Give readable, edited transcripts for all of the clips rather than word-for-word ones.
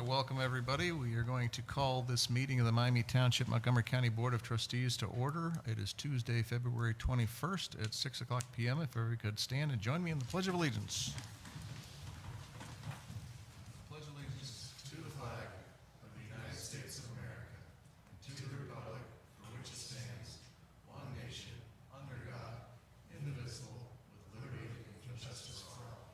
welcome everybody. We are going to call this meeting of the Miami Township Montgomery County Board of Trustees to order. It is Tuesday, February 21st at 6 o'clock p.m. If everybody could stand and join me in the Pledge of Allegiance. Pledge allegiance to the flag of the United States of America, and to the republic for which it stands, one nation, under God, indivisible, with liberty and justice for all.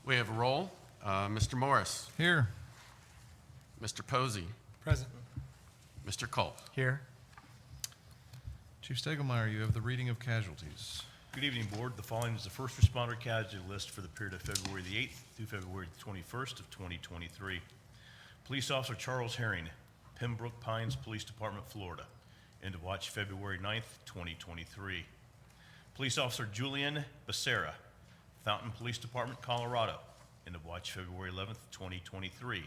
We have a roll. Mr. Morris. Here. Mr. Posey. Present. Mr. Culp. Here. Chief Stegelmeyer, you have the reading of casualties. Good evening, Board. The following is the first responder casualty list for the period of February the 8th through February the 21st of 2023. Police Officer Charles Herring, Pembroke Pines Police Department, Florida. End of watch February 9th, 2023. Police Officer Julian Becerra, Fountain Police Department, Colorado. End of watch February 11th, 2023.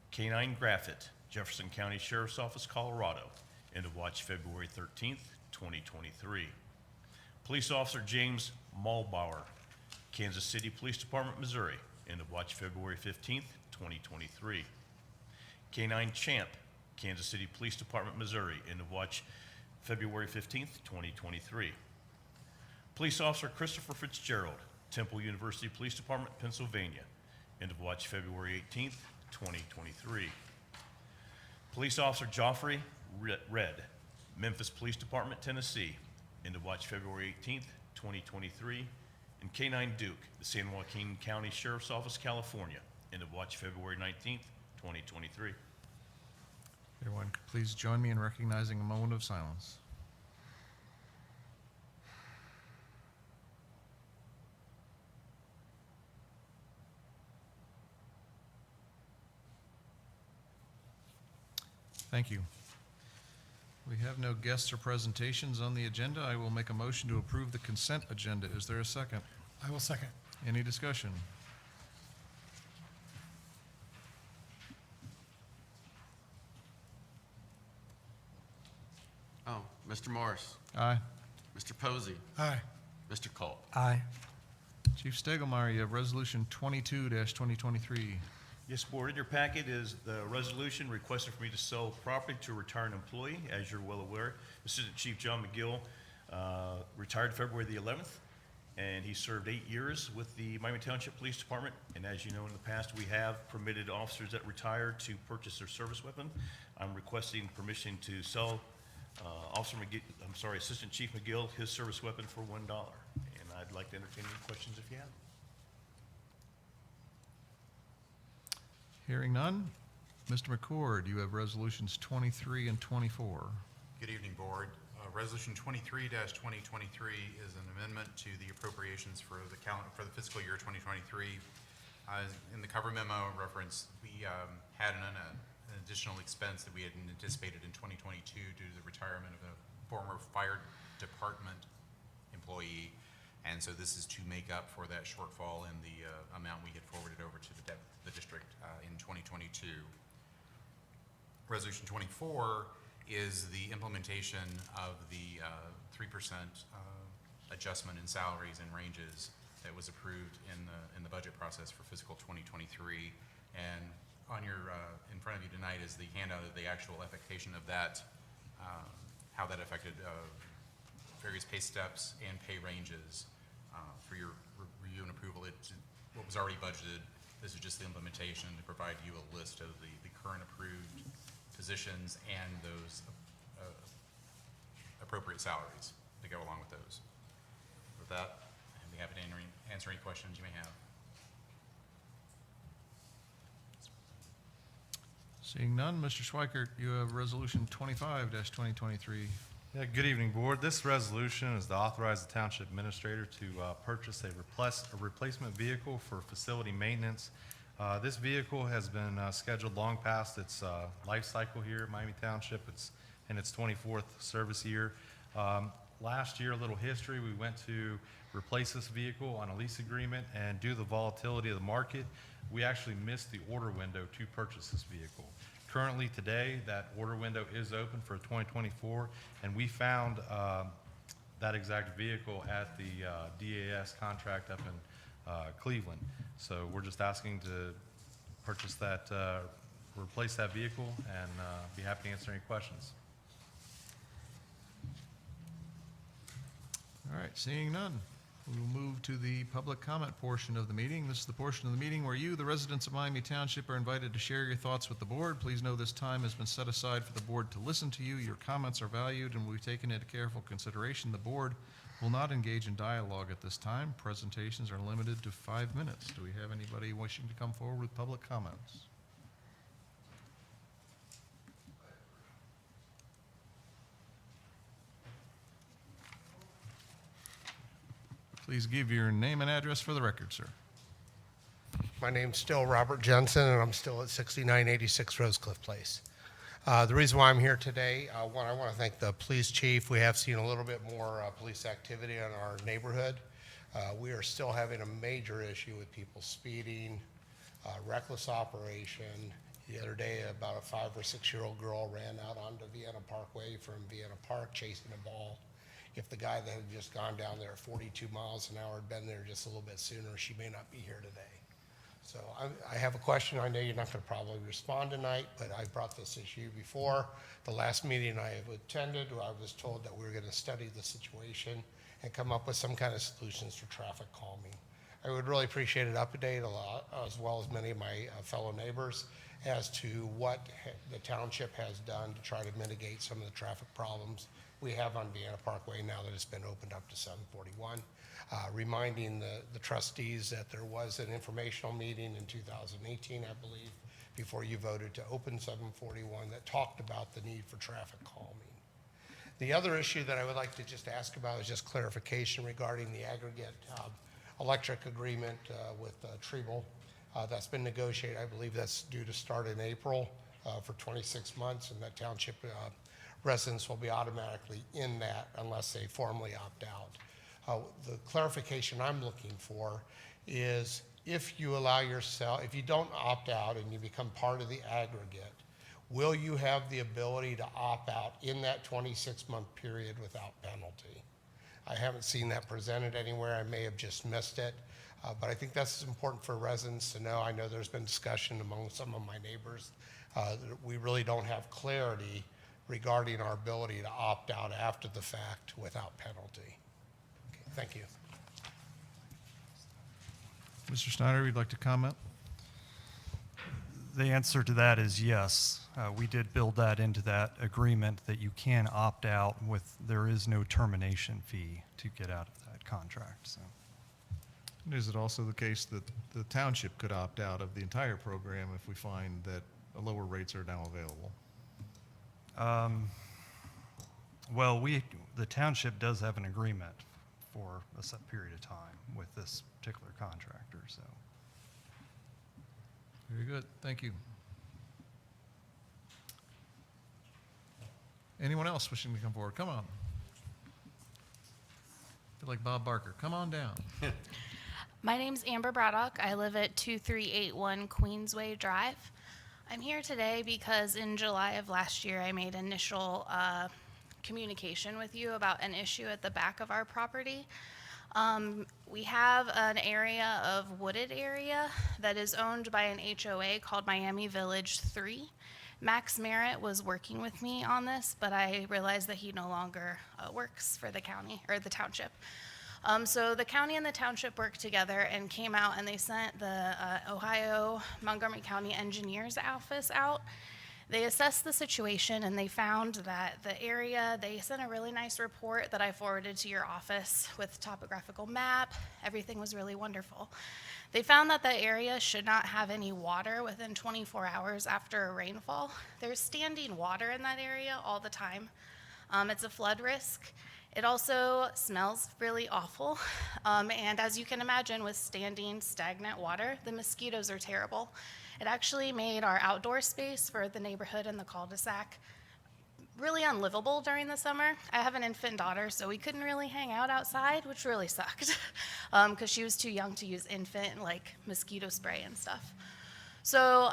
K-9 Graffett, Jefferson County Sheriff's Office, Colorado. End of watch February 13th, 2023. Police Officer James Mulbauer, Kansas City Police Department, Missouri. End of watch February 15th, 2023. K-9 Champ, Kansas City Police Department, Missouri. End of watch February 15th, 2023. Police Officer Christopher Fitzgerald, Temple University Police Department, Pennsylvania. End of watch February 18th, 2023. Police Officer Joffrey Red, Memphis Police Department, Tennessee. End of watch February 18th, 2023. And K-9 Duke, the San Joaquin County Sheriff's Office, California. End of watch February 19th, 2023. Everyone, please join me in recognizing a moment of silence. Thank you. We have no guests or presentations on the agenda. I will make a motion to approve the consent agenda. Is there a second? I will second. Any discussion? Oh, Mr. Morris. Aye. Mr. Posey. Aye. Mr. Culp. Aye. Chief Stegelmeyer, you have Resolution 22-2023. Yes, Board, in your packet is the resolution requesting for me to sell property to a retired employee. As you're well aware, Assistant Chief John McGill retired February the 11th, and he served 8 years with the Miami Township Police Department. And as you know, in the past, we have permitted officers that retire to purchase their service weapon. I'm requesting permission to sell Assistant Chief McGill his service weapon for $1. And I'd like to entertain any questions if you have. Hearing none. Mr. McCord, you have Resolutions 23 and 24. Good evening, Board. Resolution 23-2023 is an amendment to the appropriations for the fiscal year 2023. In the cover memo reference, we had an additional expense that we had anticipated in 2022 due to the retirement of a former fire department employee. And so this is to make up for that shortfall in the amount we had forwarded over to the district in 2022. Resolution 24 is the implementation of the 3% adjustment in salaries and ranges that was approved in the budget process for fiscal 2023. And on your in front of you tonight is the handout of the actual application of that, how that affected various pay steps and pay ranges for your review and approval. What was already budgeted. This is just the implementation to provide you a list of the current approved positions and those appropriate salaries that go along with those. With that, I'd be happy to answer any questions you may have. Seeing none, Mr. Schweikert, you have Resolution 25-2023. Yeah, good evening, Board. This resolution is to authorize the Township Administrator to purchase a replacement vehicle for facility maintenance. This vehicle has been scheduled long past its life cycle here at Miami Township. It's in its 24th service year. Last year, a little history, we went to replace this vehicle on a lease agreement, and due to the volatility of the market, we actually missed the order window to purchase this vehicle. Currently today, that order window is open for 2024, and we found that exact vehicle at the DAS contract up in Cleveland. So we're just asking to purchase that, replace that vehicle, and be happy to answer any questions. All right, seeing none, we will move to the public comment portion of the meeting. This is the portion of the meeting where you, the residents of Miami Township, are invited to share your thoughts with the board. Please know this time has been set aside for the board to listen to you. Your comments are valued and will be taken into careful consideration. The board will not engage in dialogue at this time. Presentations are limited to 5 minutes. Do we have anybody wishing to come forward with public comments? Please give your name and address for the record, sir. My name's still Robert Jensen, and I'm still at 6986 Rosecliff Place. The reason why I'm here today, one, I want to thank the police chief. We have seen a little bit more police activity in our neighborhood. We are still having a major issue with people speeding, reckless operation. The other day, about a 5 or 6 year old girl ran out onto Vienna Parkway from Vienna Park chasing a ball. If the guy that had just gone down there at 42 miles an hour had been there just a little bit sooner, she may not be here today. So I have a question. I know you're not going to probably respond tonight, but I brought this issue before. The last meeting I have attended, I was told that we were going to study the situation and come up with some kind of solutions for traffic calming. I would really appreciate an update, a lot, as well as many of my fellow neighbors, as to what the township has done to try to mitigate some of the traffic problems we have on Vienna Parkway now that it's been opened up to 741. Reminding the trustees that there was an informational meeting in 2018, I believe, before you voted to open 741 that talked about the need for traffic calming. The other issue that I would like to just ask about is just clarification regarding the aggregate electric agreement with Treble that's been negotiated. I believe that's due to start in April for 26 months, and that township residents will be automatically in that unless they formally opt out. The clarification I'm looking for is if you allow yourself, if you don't opt out and you become part of the aggregate, will you have the ability to opt out in that 26-month period without penalty? I haven't seen that presented anywhere. I may have just missed it, but I think that's important for residents to know. I know there's been discussion among some of my neighbors that we really don't have clarity regarding our ability to opt out after the fact without penalty. Okay, thank you. Mr. Snyder, you'd like to comment? The answer to that is yes. We did build that into that agreement that you can opt out there is no termination fee to get out of that contract. So. And is it also the case that the township could opt out of the entire program if we find that lower rates are now available? Well, the township does have an agreement for a set period of time with this particular contractor, so. Very good, thank you. Anyone else wishing to come forward? Come on. Feel like Bob Barker, come on down. My name's Amber Braddock. I live at 2381 Queensway Drive. I'm here today because in July of last year, I made initial communication with you about an issue at the back of our property. We have an area of wooded area that is owned by an HOA called Miami Village 3. Max Merritt was working with me on this, but I realized that he no longer works for the county or the township. So the county and the township worked together and came out and they sent the Ohio Montgomery County Engineers Office out. They assessed the situation and they found that the area, they sent a really nice report that I forwarded to your office with topographical map. Everything was really wonderful. They found that the area should not have any water within 24 hours after a rainfall. There's standing water in that area all the time. It's a flood risk. It also smells really awful, and as you can imagine, with standing, stagnant water, the mosquitoes are terrible. It actually made our outdoor space for the neighborhood and the cul-de-sac really unlivable during the summer. I have an infant daughter, so we couldn't really hang out outside, which really sucked, because she was too young to use infant, like, mosquito spray and stuff. So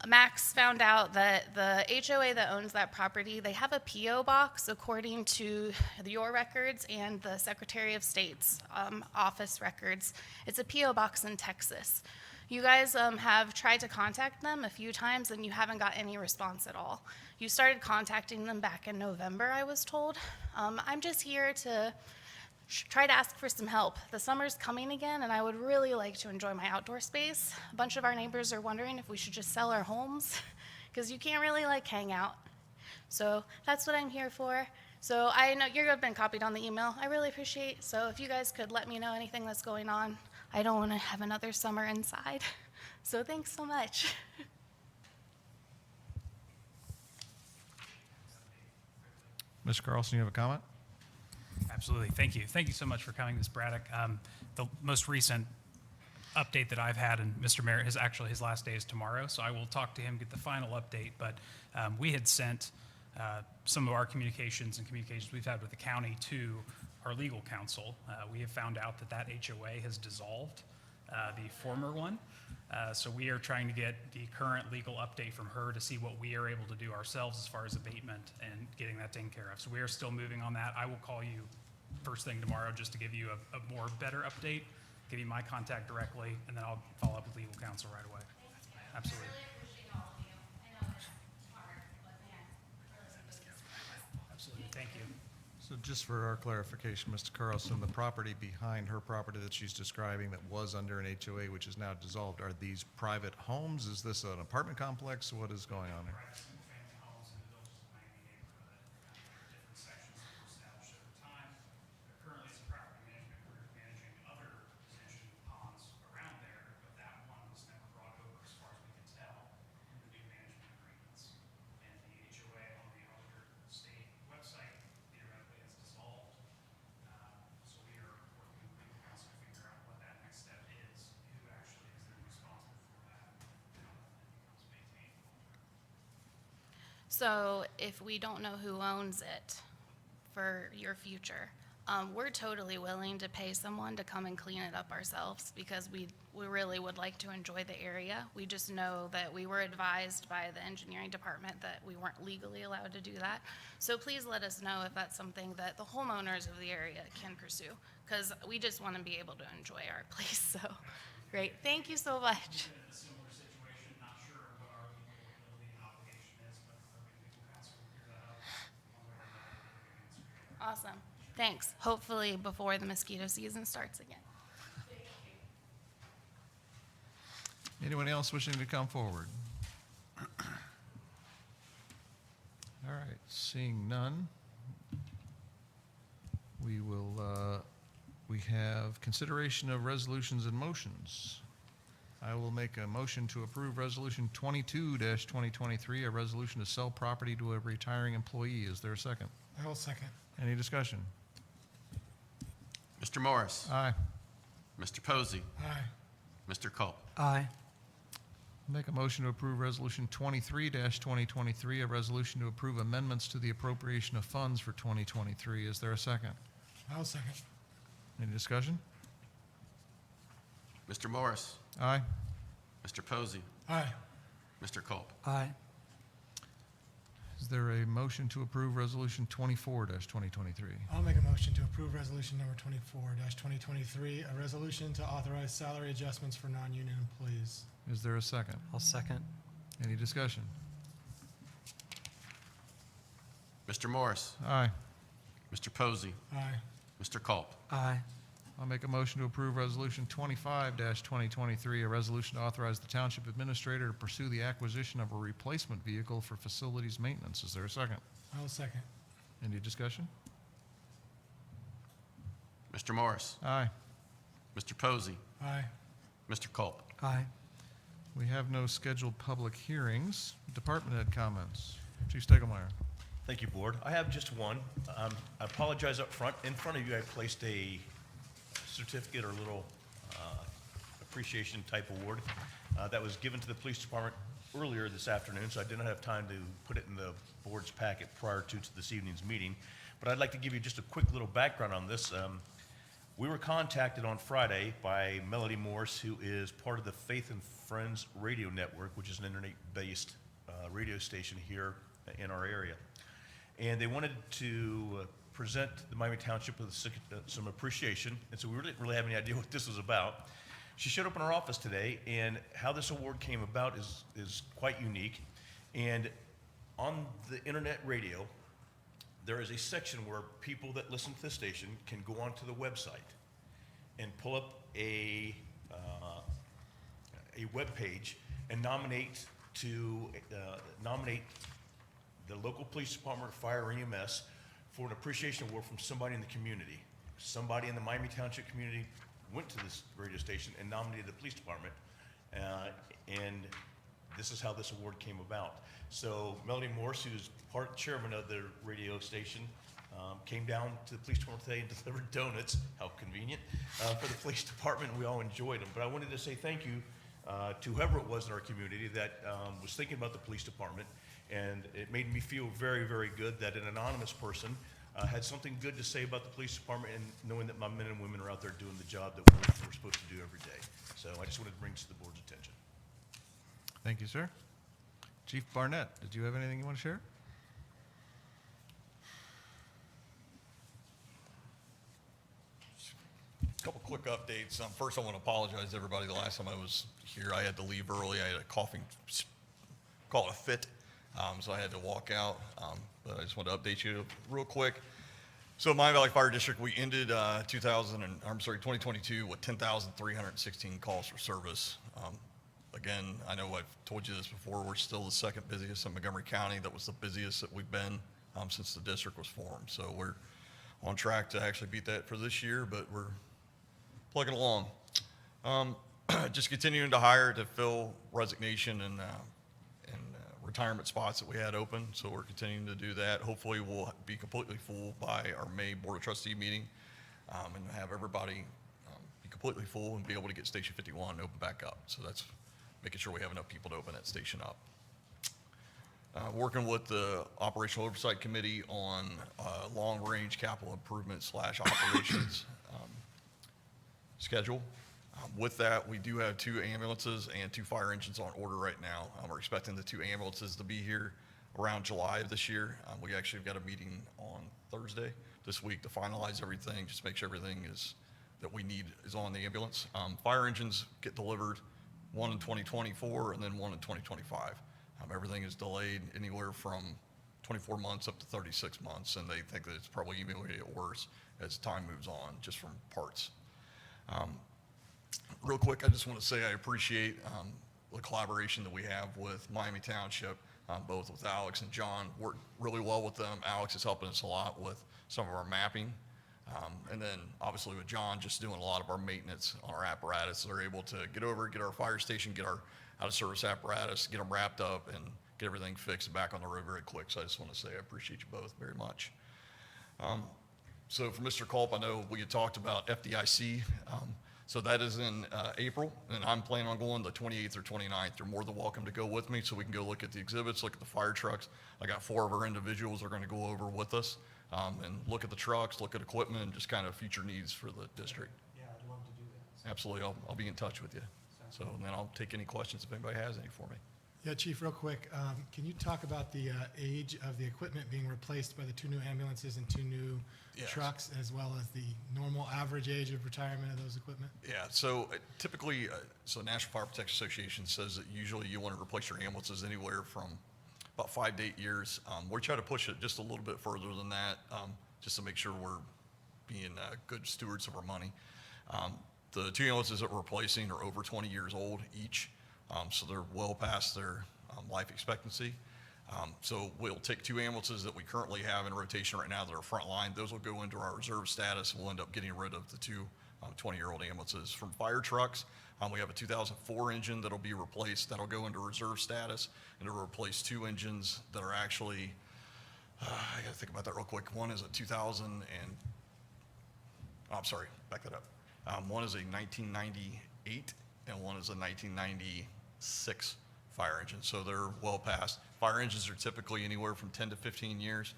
Max found out that the HOA that owns that property, they have a PO box according to your records and the Secretary of State's office records. It's a PO box in Texas. You guys have tried to contact them a few times and you haven't got any response at all. You started contacting them back in November, I was told. I'm just here to try to ask for some help. The summer's coming again, and I would really like to enjoy my outdoor space. A bunch of our neighbors are wondering if we should just sell our homes, because you can't really hang out. So that's what I'm here for. So I know you've been copied on the email. I really appreciate. So if you guys could let me know anything that's going on, I don't want to have another summer inside. So thanks so much. Ms. Carlson, you have a comment? Absolutely. Thank you. Thank you so much for coming, Ms. Braddock. The most recent update that I've had, and Mr. Merritt, his last day is tomorrow, so I will talk to him, get the final update. But we had sent some of our communications we've had with the county to our legal counsel. We have found out that HOA has dissolved, the former one. So we are trying to get the current legal update from her to see what we are able to do ourselves as far as abatement and getting that taken care of. So we are still moving on that. I will call you first thing tomorrow just to give you a more better update, give you my contact directly, and then I'll follow up with legal counsel right away. Absolutely. I really appreciate all of you. I know it's hard, but man, really. Absolutely. Thank you. So just for our clarification, Mr. Carlson, the property behind her property that she's describing that was under an HOA, which is now dissolved, are these private homes? Is this an apartment complex? What is going on there? Private single-family homes in the Villages of Miami neighborhood, different sections that were established over time. Currently, as a property management group managing other detention ponds around there, but that one was never brought over, as far as we can tell, in the new management agreements. And the HOA on the other state website theoretically has dissolved. So we are working with legal counsel to figure out what that next step is, who actually is then responsible for that, and how that then becomes maintained. So if we don't know who owns it for your future, we're totally willing to pay someone to come and clean it up ourselves because we really would like to enjoy the area. We just know that we were advised by the engineering department that we weren't legally allowed to do that. So please let us know if that's something that the homeowners of the area can pursue, because we just want to be able to enjoy our place. So great. Thank you so much. In a similar situation, not sure what our legal ability and obligation is, but our legal counsel will figure that out one way or another. Awesome. Thanks. Hopefully before the mosquito season starts again. Anyone else wishing to come forward? All right, seeing none, we have consideration of resolutions and motions. I will make a motion to approve Resolution 22-2023, a resolution to sell property to a retiring employee. Is there a second? I will second. Any discussion? Mr. Morris? Aye. Mr. Posey? Aye. Mr. Culp? Aye. Make a motion to approve Resolution 23-2023, a resolution to approve amendments to the appropriation of funds for 2023. Is there a second? I will second. Any discussion? Mr. Morris? Aye. Mr. Posey? Aye. Mr. Culp? Aye. Is there a motion to approve Resolution 24-2023? I'll make a motion to approve resolution number 24-2023, a resolution to authorize salary adjustments for non-union employees. Is there a second? I'll second. Any discussion? Mr. Morris? Aye. Mr. Posey? Aye. Mr. Culp? Aye. I'll make a motion to approve Resolution 25-2023, a resolution to authorize the Township Administrator to pursue the acquisition of a replacement vehicle for facilities maintenance. Is there a second? I will second. Any discussion? Mr. Morris? Aye. Mr. Posey? Aye. Mr. Culp? Aye. We have no scheduled public hearings. Department head comments. Chief Stegelmeyer. Thank you, Board. I have just one. I apologize up front. In front of you, I placed a certificate or little appreciation type award that was given to the police department earlier this afternoon, so I did not have time to put it in the board's packet prior to this evening's meeting. But I'd like to give you just a quick little background on this. We were contacted on Friday by Melody Morse, who is part of the Faith and Friends Radio Network, which is an internet-based radio station here in our area. And they wanted to present the Miami Township with some appreciation, and so we didn't really have any idea what this was about. She showed up in our office today, and how this award came about is quite unique. And on the internet radio, there is a section where people that listen to the station can go onto the website and pull up a web page and nominate the local police department, fire, and EMS for an appreciation award from somebody in the community. Somebody in the Miami Township community went to this radio station and nominated the police department, and this is how this award came about. So Melody Morse, who's chairman of the radio station, came down to the police department today and delivered donuts, how convenient, for the police department, and we all enjoyed them. But I wanted to say thank you to whoever it was in our community that was thinking about the police department, and it made me feel very, very good that an anonymous person had something good to say about the police department, and knowing that my men and women are out there doing the job that we're supposed to do every day. So I just wanted to bring this to the board's attention. Thank you, sir. Chief Barnett, did you have anything you want to share? A couple quick updates. First, I want to apologize to everybody. The last time I was here, I had to leave early. I had a coughing, call it a fit, so I had to walk out. But I just wanted to update you real quick. So Miami Valley Fire District, we ended 2022 with 10,316 calls for service. Again, I know I've told you this before, we're still the second busiest in Montgomery County. That was the busiest that we've been since the district was formed. So we're on track to actually beat that for this year, but we're plugging along. Just continuing to hire to fill resignation and retirement spots that we had open. So we're continuing to do that. Hopefully we'll be completely full by our May Board of Trustee meeting, and have everybody be completely full and be able to get Station 51 open back up. So that's making sure we have enough people to open that station up. Working with the Operational Oversight Committee on long-range capital improvement / operations schedule. With that, we do have 2 ambulances and 2 fire engines on order right now. We're expecting the 2 ambulances to be here around July of this year. We actually have got a meeting on Thursday this week to finalize everything, just make sure everything that we need is on the ambulance. Fire engines get delivered, one in 2024 and then one in 2025. Everything is delayed anywhere from 24 months up to 36 months, and they think that it's probably even going to get worse as time moves on, just from parts. Real quick, I just want to say I appreciate the collaboration that we have with Miami Township, both with Alex and John. Work really well with them. Alex is helping us a lot with some of our mapping. And then obviously with John, just doing a lot of our maintenance on our apparatus. They're able to get our fire station, get our out of service apparatus, get them wrapped up, and get everything fixed and back on the road very quick. So I just want to say I appreciate you both very much. So for Mr. Culp, I know we had talked about FDIC. So that is in April, and I'm planning on going the 28th or 29th. You're more than welcome to go with me so we can go look at the exhibits, look at the fire trucks. I got 4 of our individuals that are going to go over with us and look at the trucks, look at equipment, and just kind of future needs for the district. Yeah, I'd love to do that. Absolutely. I'll be in touch with you. So, and then I'll take any questions if anybody has any for me. Yeah, Chief, real quick, can you talk about the age of the equipment being replaced by the 2 new ambulances and 2 new Yes. trucks, as well as the normal average age of retirement of those equipment? Yeah, so typically, so National Fire Protection Association says that usually you want to replace your ambulances anywhere from about 5 to 8 years. We try to push it just a little bit further than that, just to make sure we're being good stewards of our money. The 2 ambulances that we're replacing are over 20 years old each, so they're well past their life expectancy. So we'll take 2 ambulances that we currently have in rotation right now that are frontline. Those will go into our reserve status, and we'll end up getting rid of the 2 20-year-old ambulances. From fire trucks, we have a 2004 engine that'll be replaced. That'll go into reserve status, and it'll replace 2 engines that are actually, I gotta think about that real quick. One is a 1998, and one is a 1996 fire engine. So they're well past. Fire engines are typically anywhere from 10 to 15 years,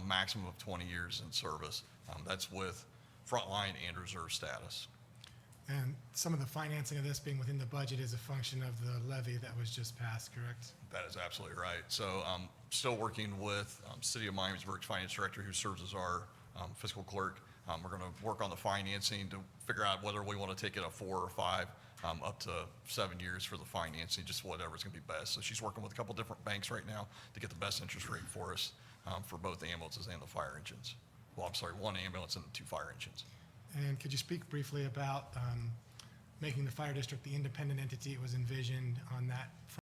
maximum of 20 years in service. That's with frontline and reserve status. And some of the financing of this being within the budget is a function of the levy that was just passed, correct? That is absolutely right. So still working with City of Miamisburg's Finance Director, who serves as our fiscal clerk. We're going to work on the financing to figure out whether we want to take it a 4 or 5, up to 7 years for the financing, just whatever's going to be best. So she's working with a couple different banks right now to get the best interest rate for us for both the ambulances and the fire engines. Well, I'm sorry, 1 ambulance and 2 fire engines. And could you speak briefly about making the fire district the independent entity it was envisioned on that front?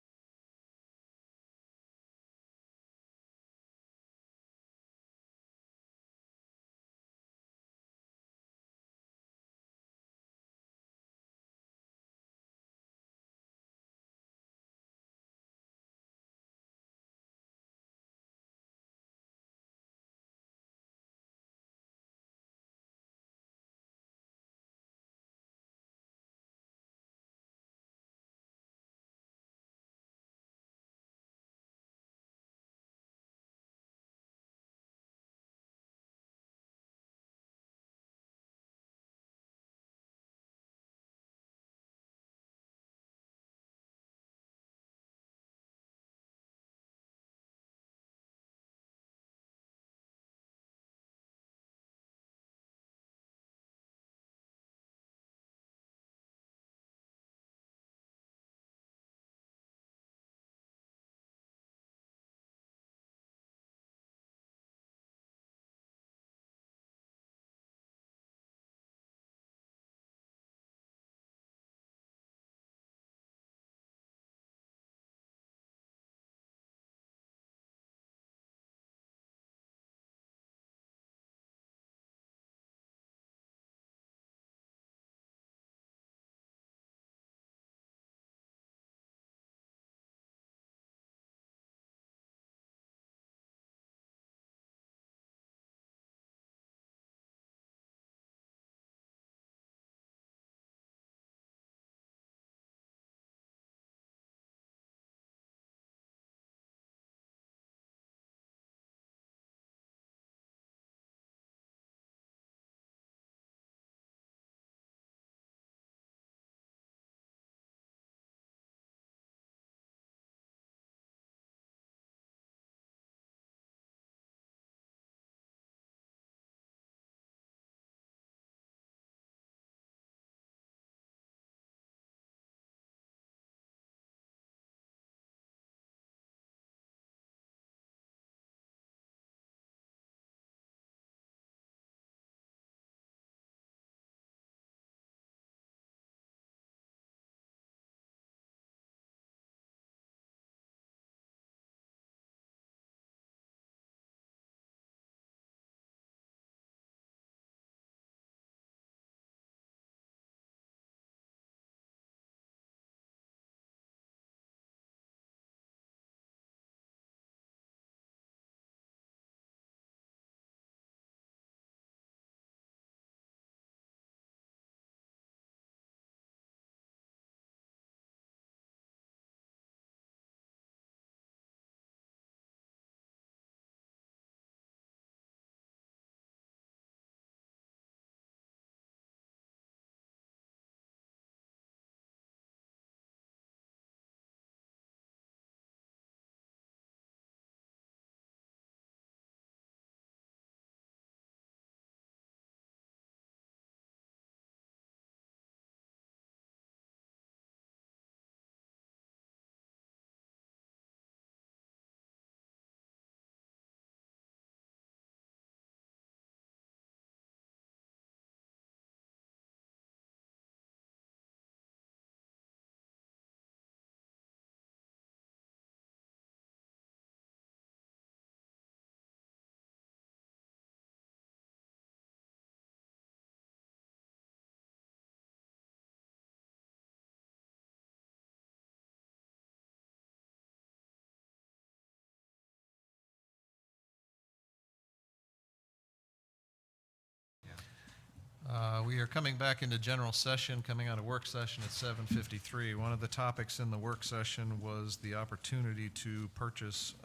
We are coming back into general session, coming out of work session at 7:53. One of the topics in the work session was the opportunity to purchase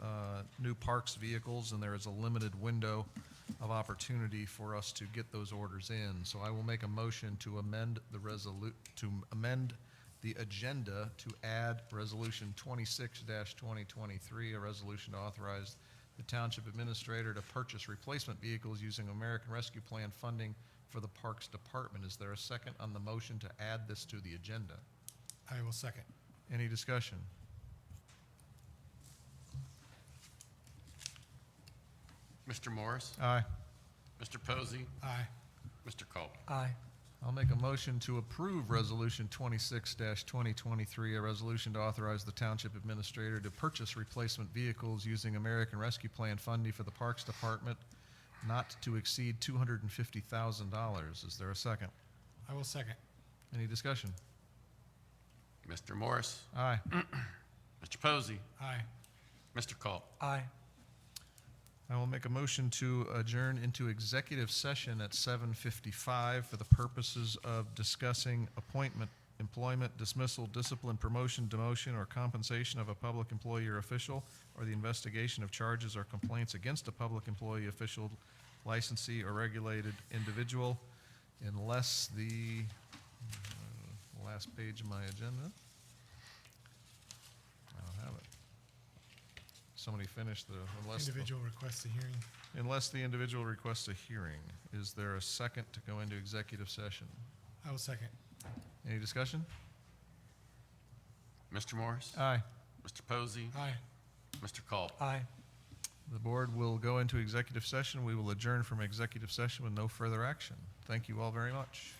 new parks vehicles, and there is a limited window of opportunity for us to get those orders in. So I will make a motion to amend the agenda to add Resolution 26-2023, a resolution to authorize the Township Administrator to purchase replacement vehicles using American Rescue Plan funding for the Parks Department. Is there a second on the motion to add this to the agenda? I will second. Any discussion? Mr. Morris? Aye. Mr. Posey? Aye. Mr. Culp? Aye. I'll make a motion to approve Resolution 26-2023, a resolution to authorize the Township Administrator to purchase replacement vehicles using American Rescue Plan funding for the Parks Department not to exceed $250,000. Is there a second? I will second. Any discussion? Mr. Morris? Aye. Mr. Posey? Aye. Mr. Culp? Aye. I will make a motion to adjourn into executive session at 7:55 for the purposes of discussing appointment, employment, dismissal, discipline, promotion, demotion, or compensation of a public employee or official, or the investigation of charges or complaints against a public employee, official, licensee, or regulated individual, unless the last page of my agenda. I don't have it. Somebody finish unless. Individual requests a hearing. Unless the individual requests a hearing. Is there a second to go into executive session? I will second. Any discussion? Mr. Morris? Aye. Mr. Posey? Aye. Mr. Culp? Aye. The board will go into executive session. We will adjourn from executive session with no further action. Thank you all very much.